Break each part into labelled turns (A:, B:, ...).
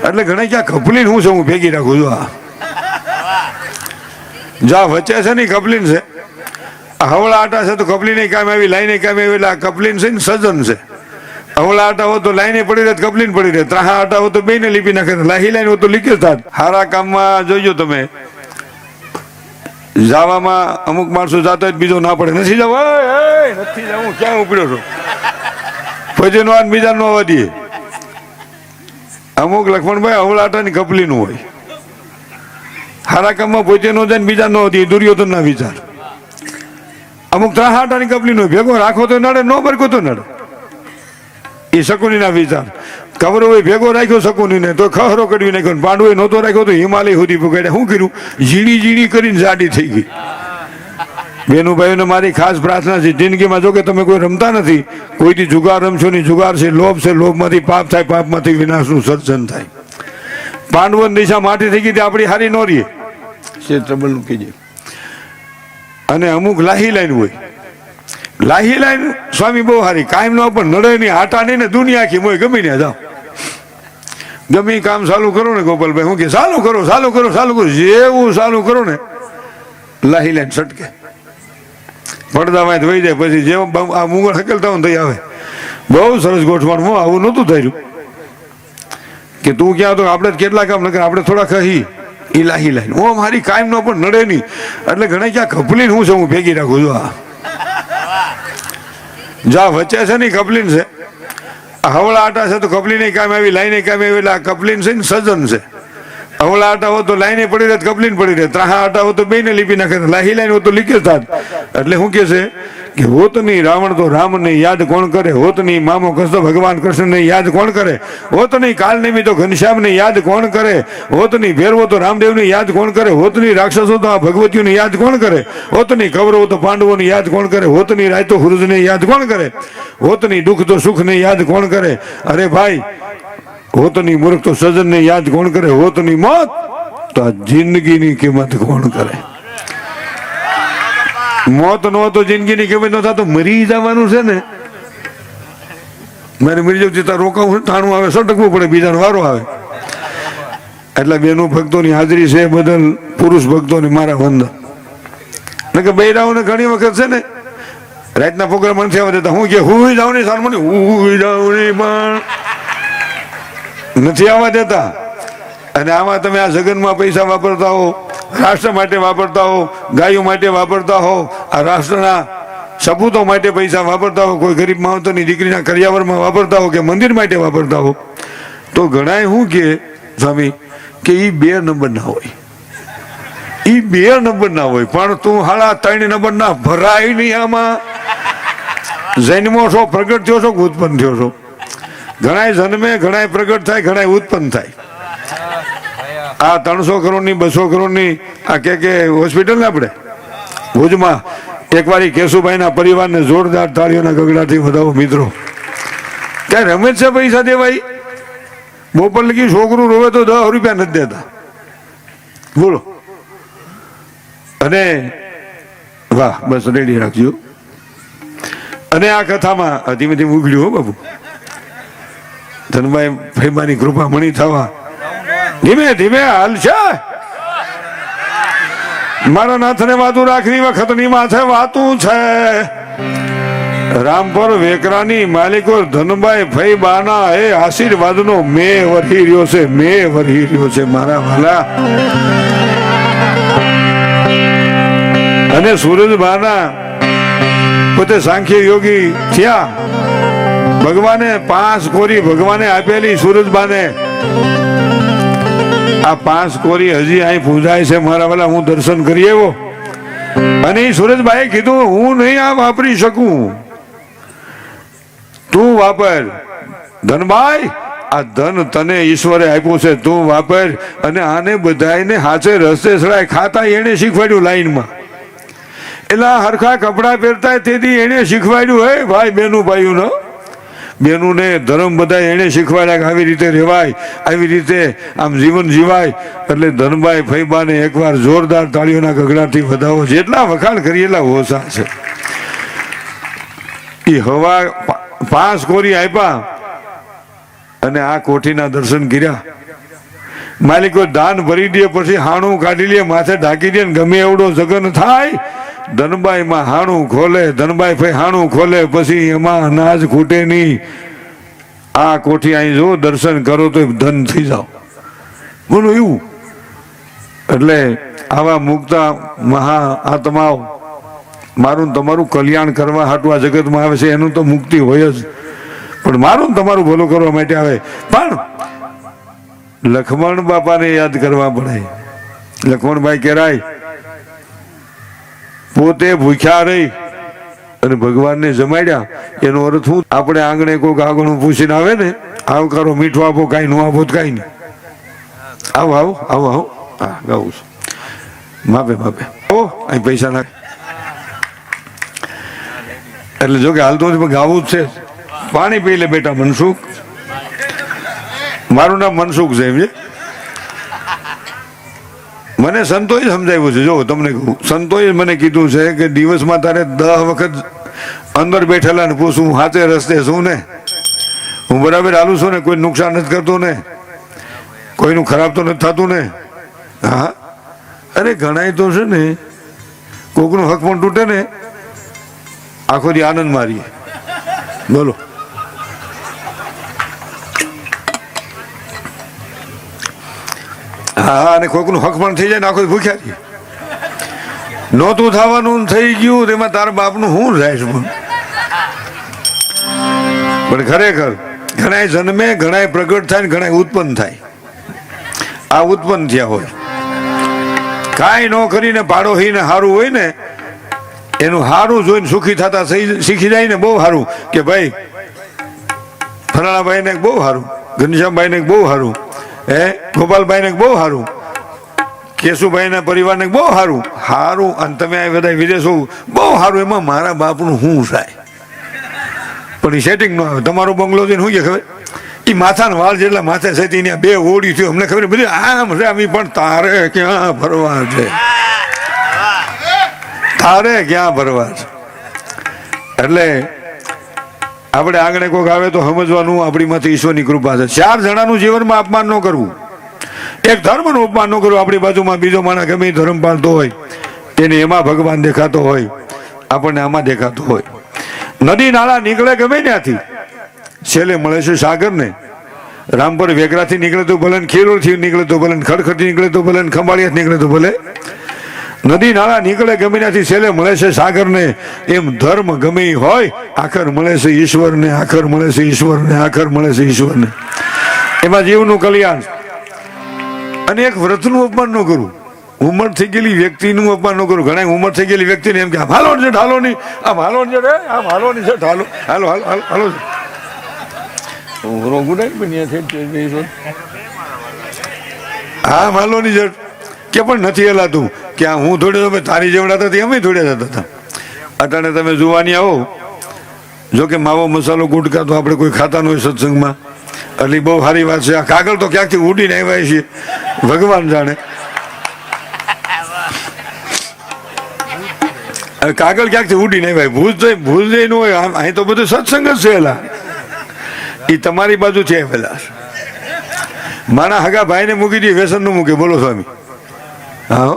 A: એટલે ઘણા ક્યાં કપલીને હું છે હું ભેગી રાખું છું. આ જા વચ્ચે છે ને કપલીન છે, હવળા આટા છે તો કપલી નહીં કામ આવી, લાઈને કામ આવી. એટલે આ કપલીન છે ને સજન છે. હવળા આટા હો તો લાઈને પડી રહે, કપલીન પડી રહે. ત્રાહા આટા હો તો બેને લીપી નાખે, લાહી લાઈન હો તો લીકેજ થાય. સારા કામમાં જોજો તમે, જાવામાં અમુક માણસો જાતા બીજો ના પડે, નથી જવું, નથી જવું, ક્યાં ઉપડ્યો છો, પછી નો બીજા નો આવવા દે. અમુક લક્ષ્મણભાઈ હવળાટાની કપલીનું હોય. સારા કામમાં પોતે નો જાય બીજા નો હતી, દુર્યોધન ના વિચાર. અમુક ત્રાહાટાની કપલીનું હોય, ભેગો રાખો તો નડે, નો ભરકો તો નડે. એ શકુની ના વિચાર. કવરો હોય ભેગો રાખ્યો શકુની ને તો ખહરો કડવી નાખ્યો, પાંડવો નહોતો રાખ્યો તો હિમાલય સુધી પકડ્યા. શું કર્યું? ઝીણી ઝીણી કરીને જાડી થઈ ગઈ. બેનુભાઈઓને મારી ખાસ પ્રાર્થના છે, જિંદગીમાં જો કે તમે કોઈ રમતા નથી, કોઈથી જુગાર રમશો નહીં. જુગાર છે લોભ છે, લોભમાંથી પાપ થાય, પાપમાંથી વિનાશનું સર્જન થાય. પાંડવોની દિશા માટી થઈ ગઈ, આપણી હારી નો રહીએ છે ટ્રબલનું કીજે. અને અમુક લાહી લાઈન હોય, લાહી લાઈન સ્વામી બહુ હારી, કાયમ નો પણ નડે નહીં, આટા નહીં ને દુનિયા આખી મોય ગમી ને જાઓ. ગમે કામ ચાલુ કરો ને ગોપાલભાઈ, હું કે ચાલુ કરો ચાલુ કરો ચાલુ કરો, જેવું ચાલુ કરો ને લાહી લાઈન સટકે, પડદામાં વહી જાય. પછી જેવું આ મુંગળ હકેલતા હોય થઈ આવે. બહુ સરસ ગોઠવણ. હું આવું નહોતું થયું કે તું ક્યાં તો આપણે કેટલા કામ નકર, આપણે થોડા કહી એ લાહી લાઈન. હું મારી કાયમ નો પણ નડે નહીં, એટલે ઘણા ક્યાં કપલીને હું છે હું ભેગી રાખું છું. આ જા વચ્ચે છે ને કપલીન છે, હવળા આટા છે તો કપલી નહીં કામ આવી, લાઈને કામ આવી. એટલે આ કપલીન છે ને સજન છે. હવળા આટા હો તો લાઈને પડી રહે, કપલીન પડી રહે. ત્રાહા આટા હો તો બેને લીપી નાખે, લાહી લાઈન હો તો લીકેજ થાય. એટલે શું કે છે કે હોત નહીં રાવણ તો રામને યાદ કોણ કરે, હોત નહીં મામો કૃષ્ણ ભગવાન કૃષ્ણને યાદ કોણ કરે, હોત નહીં કાલ નિમિ તો ઘનશ્યામને યાદ કોણ કરે, હોત નહીં ભેરવો તો રામદેવને યાદ કોણ કરે, હોત નહીં રાક્ષસો તો આ ભગવતીઓને યાદ કોણ કરે, હોત નહીં કૌરવો તો પાંડવોને યાદ કોણ કરે, હોત નહીં રાય તો હુરજને યાદ કોણ કરે, હોત નહીં દુઃખ તો સુખને યાદ કોણ કરે. અરે ભાઈ, હોત નહીં મૂર્ખ તો સજનને યાદ કોણ કરે, હોત નહીં મોત તો આ જિંદગીની કિંમત કોણ કરે. મોત નો તો જિંદગીની કિંમત ન થાય તો મરી જવાનું છે ને. મારે મરી જવું ત્યાં રોકાવું, ટાણું આવે, સટકવું પડે, બીજાનો વારો આવે. એટલે બેનો ભક્તોની હાજરી છે બદલ પુરુષ ભક્તોને મારા વંદન. કે બૈરાઓને ઘણી વખત છે ને રાતના પ્રોગ્રામ નથી આવવા દેતા. હું કે હુઈ જાવ નહીં સારું, હુઈ જાવ નહીં પણ નથી આવવા દેતા. અને આમાં તમે આ જગનમાં પૈસા વાપરતા હો, રાષ્ટ્ર માટે વાપરતા હો, ગાયો માટે વાપરતા હો, આ રાષ્ટ્રના સપૂતો માટે પૈસા વાપરતા હો, કોઈ ગરીબ માવતરની દીકરીના કરિયાવરમાં વાપરતા હો કે મંદિર માટે વાપરતા હો, તો ઘણાય શું કે સ્વામી કે એ 2 નંબર ના હોય, એ 2 નંબર ના હોય. પણ તું હાડા 3 નંબર ના ભરાય નહીં. આમાં જન્મો છો, પ્રગટ થયો છો, ઉત્પન્ન થયો છો. ઘણાય જન્મે, ઘણાય પ્રગટ થાય, ઘણાય ઉત્પન્ન થાય. આ 300 કરોડની 200 કરોડની આ કે હોસ્પિટલ ને આપણે ભુજમાં એકવાર કેશુભાઈના પરિવારને જોરદાર તાળીઓના ગગડાથી વધાવો મિત્રો. ક્યાં રમે છે પૈસા દેવાય? બપોર લગી છોકરું રોવે તો 10 રૂપિયા નથી દેતા, બોલો. અને વાહ, બસ રેડી રાખજો. અને આ કથામાં ધીમે ધીમે ઉઘડ્યું હો બાબુ, ધનભાઈ ફૈબાની કૃપા મણી થવા ધીમે ધીમે હાલશે. મારા નાથને વાતું રાખવી વખતની માથે વાતું છે. રામપર વેકરાની માલિકો ધનભાઈ ફૈબાના એ આશીર્વાદનો મેં વરહી રહ્યો છે, મેં વરહી રહ્યો છે મારા વાલા. અને સૂરજબાના પોતે સાંખ્ય યોગી થયા. ભગવાને 5 કોરી ભગવાને આપેલી સૂરજબાને. આ 5 કોરી હજી અહીં પૂજાય છે મારા વાલા. હું દર્શન કરી આવ્યો. અને એ સુરજભાઈ કીધું હું નહીં આ વાપરી શકું, તું વાપર. ધનભાઈ, આ ધન તને ઈશ્વરે આપ્યું છે, તું વાપર. અને આને બધાને હાથે રસ્તે ચડાય. ખાતા એને શીખવાડ્યું લાઈનમાં, એટલે હરખા કપડા પહેરતા તેથી એને શીખવાડ્યું. હે ભાઈ, બેનું ભાઈઓ ને બેનુને ધર્મ બધા એને શીખવાડ્યા કે આવી રીતે રહેવાય, આવી રીતે આમ જીવન જીવાય. એટલે ધનભાઈ ફૈબાને એકવાર જોરદાર તાળીઓના ગગડાથી વધાવો. જેટલા વખાણ કરીએ એટલા ઓછા છે. એ હવા 5 કોરી આપ્યા અને આ કોઠીના દર્શન કર્યા. માલિકો દાન ભરી દે, પછી હાણું કાઢી લે, માથે ઢાંકી દે, ગમે એવડો જગન થાય, ધનબાઈમાં હાણું ખોલે, ધનબાઈ ભાઈ હાણું ખોલે, પછી એમાં અનાજ ખૂટે નહીં. આ કોઠી અહીં જો દર્શન કરો તો ધન થઈ જાઓ. બોલો એવું. એટલે આવા મુક્તા મહા આત્માઓ મારું તમારું કલ્યાણ કરવા હાટું આ જગતમાં આવે છે. એનું તો મુક્તિ હોય જ, પણ મારું તમારું ભલું કરવા માટે આવે. પણ લખમણ બાપાને યાદ કરવા પડે. લખમણભાઈ કેરાય પોતે ભૂખ્યા રહી અને ભગવાનને જમાડ્યા. એનો અર્થ શું? આપણે આંગણે કોઈક આગળનું પૂછીને આવે ને, આવકારો મીઠું આપો, કાંઈ નું આપો કાંઈ નહીં. આવો આવો આવો આવો. હા ગાવું છું, માપે માપે. ઓ અહીં પૈસા નાખે એટલે જો કે હાલ તો ગાવું જ છે. પાણી પી લે બેટા મનસુખ. મારું નામ મનસુખ છે. મને સંતોએ સમજાવ્યું છે. જો તમને કહું, સંતોએ મને કીધું છે કે દિવસમાં તારે 10 વખત અંદર બેઠેલા ને પૂછું હું હાથે રસ્તે છું ને, હું બરાબર હાલું છું ને, કોઈ નુકસાન નથી કરતો ને, કોઈનું ખરાબ તો નથી થતું ને. હા અરે ઘણાય તો છે ને કોકનું હક પણ તૂટે ને આખો દી આનંદ મારીએ. બોલો હા, અને કોકનું હક પણ થઈ જાય ને આખો ભૂખ્યા છીએ. નહોતું થવાનું થઈ ગયું તેમાં તારા બાપનું શું જાય છે? પણ ખરેખર ઘણાય જન્મે, ઘણાય પ્રગટ થાય, ઘણાય ઉત્પન્ન થાય. આ ઉત્પન્ન થયા હોય, કાંઈ ન કરીને પાડોશીને સારું હોય ને એનું સારું જોઈને સુખી થતા શીખી જાય ને. બહુ સારું કે ભાઈ ફલાણાભાઈને બહુ સારું, ઘનશ્યામભાઈને બહુ સારું, ગોપાલભાઈને બહુ સારું, કેશુભાઈના પરિવારને બહુ સારું સારું, અને તમે આ બધા વિદેશો બહુ સારું. એમાં મારા બાપનું શું થાય? પણ એ સેટિંગ ન આવે. તમારો બંગલો જોઈને શું ખબર? એ માથાના વાળ જેટલા માથે છે ત્યાં 2 ઓડી થયું. અમને ખબર બધી આમ છે આમ, પણ તારે ક્યાં ફરવા છે? તારે ક્યાં ફરવા છે? એટલે આપણે આંગણે કોઈક આવે તો સમજવાનું આપણી માંથી ઈશ્વરની કૃપા છે. 4 જણાનું જીવનમાં અપમાન ન કરવું, એક ધર્મનું અપમાન ન કરવું. આપણી બાજુમાં બીજો માણસ ગમે ધર્મ પાળતો હોય તેને એમાં ભગવાન દેખાતો હોય, આપણને આમાં દેખાતો હોય. નદી નાળા નીકળે ગમે ત્યાંથી, છેલ્લે મળે છે સાગરને. રામપર વેગરાથી નીકળે તો ભલે, ખીરોથી નીકળે તો ભલે, ખડખડથી નીકળે તો ભલે, ખંભાળિયાથી નીકળે તો ભલે. નદી નાળા નીકળે ગમે ત્યાંથી, છેલ્લે મળે છે સાગરને. એમ ધર્મ ગમે હોય આખર મળે છે ઈશ્વરને, આખર મળે છે ઈશ્વરને, આખર મળે છે ઈશ્વરને. એમાં જીવનું કલ્યાણ. અને એક વ્રતનું અપમાન ન કરવું, ઉંમર થઈ ગયેલી વ્યક્તિનું અપમાન ન કરવું. ઘણા ઉંમર થઈ ગયેલી વ્યક્તિને એમ કે આમ હાલો છે ઢાલો નહીં, આમ હાલો છે આમ હાલો નહીં છે ઢાલો, હાલો હાલો હાલો હાલો. હા માલો ની જડ કે પણ નથી હલાતું કે હું થોડે તમે તારી જેવડા હતા અમે થોડે જતા હતા. અટાણે તમે જોવાની આવો, જો કે માવો મસાલો ગુટકા તો આપણે કોઈ ખાતા ન હોય સત્સંગમાં, એટલે બહુ સારી વાત છે. આ કાગળ તો ક્યાંકથી ઉડીને આવ્યા છીએ, ભગવાન જાણે. કાગળ ક્યાંકથી ઉડીને આવ્યા, ભૂજ જઈ ન હોય. અહીં તો બધું સત્સંગ જ છે. એલા એ તમારી બાજુ છે પેલા મારા હગા ભાઈને મૂકી દે, વ્યસન નું મૂકે. બોલો સ્વામી. હા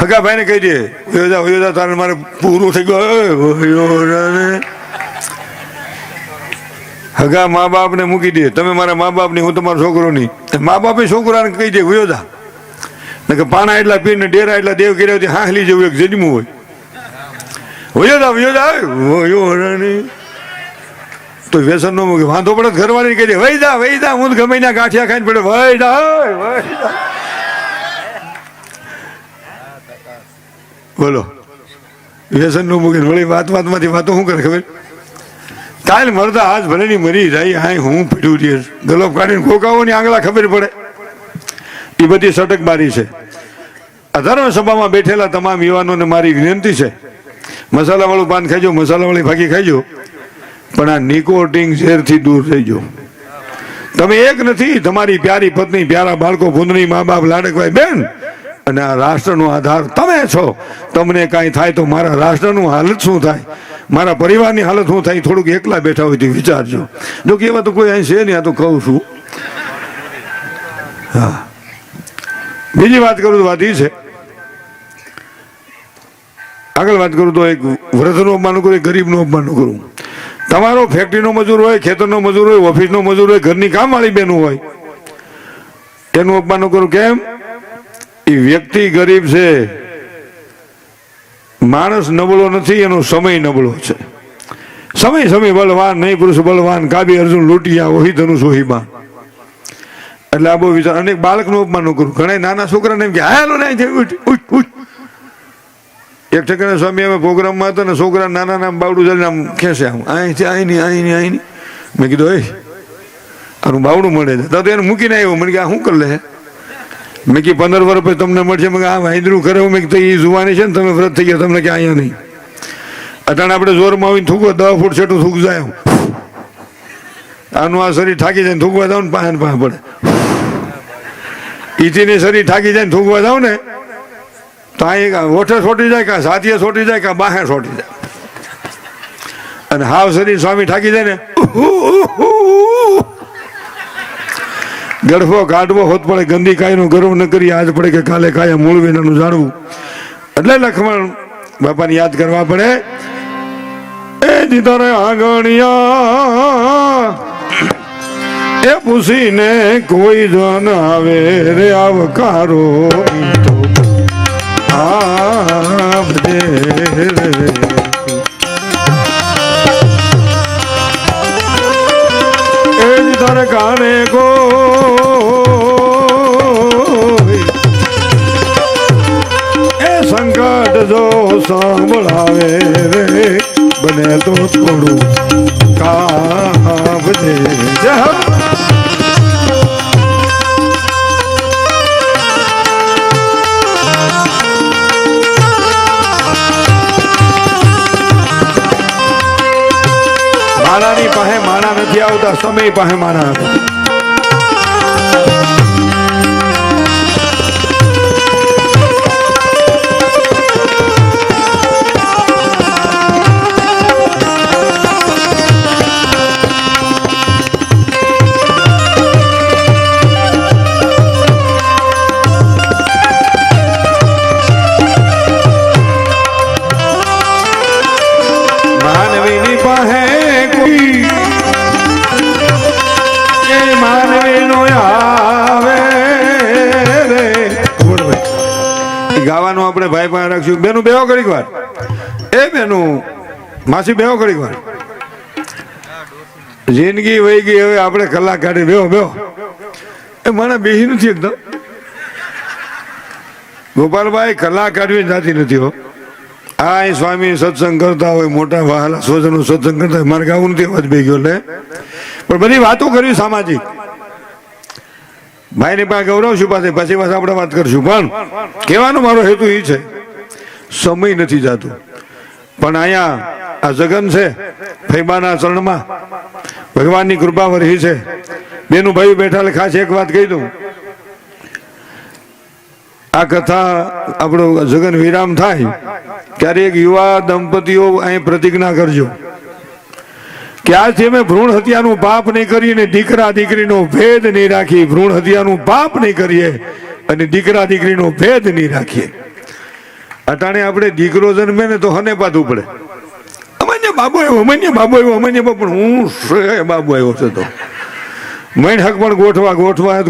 A: હગા ભાઈને કહી દે વયોજા તારે મારે પૂરું થઈ ગયું. હગા મા બાપ ને મૂકી દે, તમે મારા મા બાપ ની, હું તમારો છોકરો નહીં. મા બાપે છોકરાને કહી દે વયોજા, કે પાણા એટલા પીને ડેરા એટલા દેવ કર્યા હાંસલી જેવું એક જન્મું હોય. વયોજા વયોજા તો વ્યસન નો મૂકે. વાંધો પડે ઘરવાળી કહી દે વહી જા હું ગમે ના ગાંઠિયા ખાઈને પડે વહી જા. બોલો વ્યસન નું મૂકે વળી વાતમાંથી વાતો શું કરે ખબર? કાલ મરતા આજ ભલે ની મરી જાય, હા હું પીડ્યું રે ગલોપ કાઢીને ખોકાવો ની આંગળા ખબર પડે. એ બધી સટકબારી છે. આ ધર્મ સભામાં બેઠેલા તમામ યુવાનોને મારી વિનંતી છે, મસાલા વાળું પાન ખાઈજો, મસાલા વાળી ભાગી ખાઈજો, પણ આ નિકોટિન ઝેરથી દૂર રહીજો. તમે એક નથી, તમારી પ્યારી પત્ની, પ્યારા બાળકો, ભૂંદની મા બાપ, લાડકભાઈ બેન, અને આ રાષ્ટ્રનો આધાર તમે છો. તમને કાંઈ થાય તો મારા રાષ્ટ્રનું હાલત શું થાય, મારા પરિવારની હાલત શું થાય, થોડુંક એકલા બેઠા હોય તો વિચારજો. જો કે એવા તો કોઈ અહીં છે નહીં, આ તો કહું છું. હા બીજી વાત કરું તો વાત એ છે, આગળ વાત કરું તો એક વૃદ્ધનું અપમાન કરું, એક ગરીબનું અપમાન કરું. તમારો ફેક્ટરીનો મજૂર હોય, ખેતરનો મજૂર હોય, ઓફિસનો મજૂર હોય, ઘરની કામવાળી બેનું હોય, એનું અપમાન કરું. કેમ? એ વ્યક્તિ ગરીબ છે, માણસ નબળો નથી, એનો સમય નબળો છે. સમય બળવાન નહીં, પુરુષ બળવાન, કાબી અર્જુન લૂંટિયા, ઓહી ધનુષ ઓહી બાણ. એટલે આ બહુ વિચાર. અને બાળકનું અપમાન કરું. ઘણા નાના છોકરાને એમ કે હાલો નહીં એક ઠેકાણે સ્વામી અમે પ્રોગ્રામમાં હતા ને, છોકરા નાના નામ બાવડું જઈને આમ ખેંચે, આમ અહીંથી અહીં. મેં કીધું એ આનું બાવડું મળે છે તો એને મૂકીને આવ્યો. મને કે આ શું કરી લે? મેં કે 15 વર્ષ પછી તમને મળશે. મેં આ વાંદરું કરે. મેં તો એ જોવાની છે ને, તમે વ્રત થઈ ગયા, તમને કે અહીંયા નહીં. અટાણે આપણે જોરમાં આવીને થૂકવો 10 ફૂટ છેટું થૂક જાય. આનું આ શરીર થાકી જાય ને થૂકવા જાવ ને પાસે પડે. ઈથી શરીર થાકી જાય ને થૂકવા જાવ ને તો અહીં ઓઠે છોટી જાય, કાં સાથીએ છોટી જાય, કાં બાહે છોટી જાય. અને હાવ શરીર સ્વામી થાકી જાય ને ગળફો કાઢવો હોત પડે. ગંદી કાયનો ગર્વ ન કરી આજ પડે કે કાલે કાયા મૂળ વિનાનું જાણવું. એટલે લક્ષ્મણ બાપાને યાદ કરવા પડે. એ જીતરે આંગણિયા એ પૂછીને કોઈ જન આવે રે આવકારો તો આવજે રે. એ જીતરે કાને કો સંકટ જો સાંભળાવે રે બને તો થોડું કાવજે. માણાની પાસે માણા નથી આવતા, સમય પાસે માણા હતા. ગાવાનું આપણે ભાઈ પાસે રાખશું. બેનું બેહો ઘડીક વાર. એ બેનું માસી બેહો ઘડીક વાર. જિંદગી વહી ગઈ, હવે આપણે કલાક કાઢી બેહો. એ મને બેહી નથી એકદમ. ગોપાલભાઈ કલાક કાઢવી જાતી નથી હો. આ સ્વામી સત્સંગ કરતા હોય, મોટા વહાલા સ્વજનો સત્સંગ કરતા હોય, મારે ગાવું નથી અવાજ બે ગયો. એટલે પણ બધી વાતો કરવી સામાજિક. ભાઈની પાસે ગૌરવશું, પછી આપણે વાત કરશું. પણ કહેવાનો મારો હેતુ એ છે, સમય નથી જતો. પણ અહીંયા આ જગન છે, ફૈબાના ચરણમાં ભગવાનની કૃપા વરહી છે. બેનું ભાઈ બેઠા ખાસ એક વાત કહી દઉં. આ કથા આપણો જગન વિરામ થાય ત્યારે એક યુવા દંપતીઓ અહીં પ્રતિજ્ઞા કરજો કે આજથી અમે ભ્રૂણ હત્યાનું પાપ નહીં કરીએ ને દીકરા દીકરીનો ભેદ નહીં રાખીએ. ભ્રૂણ હત્યાનું પાપ નહીં કરીએ અને દીકરા દીકરીનો ભેદ નહીં રાખીએ. અટાણે આપણે દીકરો જન્મે ને તો હને પાથું પડે. અમાન્ય બાબુ આવ્યો, અમાન્ય બાબુ આવ્યો, અમાન્ય બાબુ. પણ હું બાબુ આવ્યો છે તો મૈન હક પણ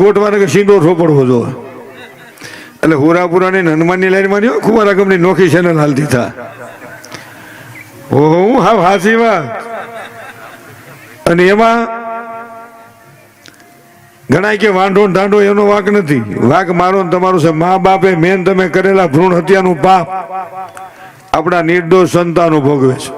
A: ગોઠવા કે સીધો ઠોપડવો જોવે. એટલે હુરાપુરાની હનુમાનની લાઈનમાં ખુબા રકમની નોખી ચેનલ હાલતી થા. ઓહો, હું હા હાસી વાત. અને એમાં ઘણા કે વાંઢો ઢાંઢો એનો વાક નથી. વાક મારો ને તમારો છે. મા બાપે મેન તમે કરેલા ભ્રૂણ હત્યાનું પાપ આપણા નિર્દોષ સંતાનો ભોગવે છે.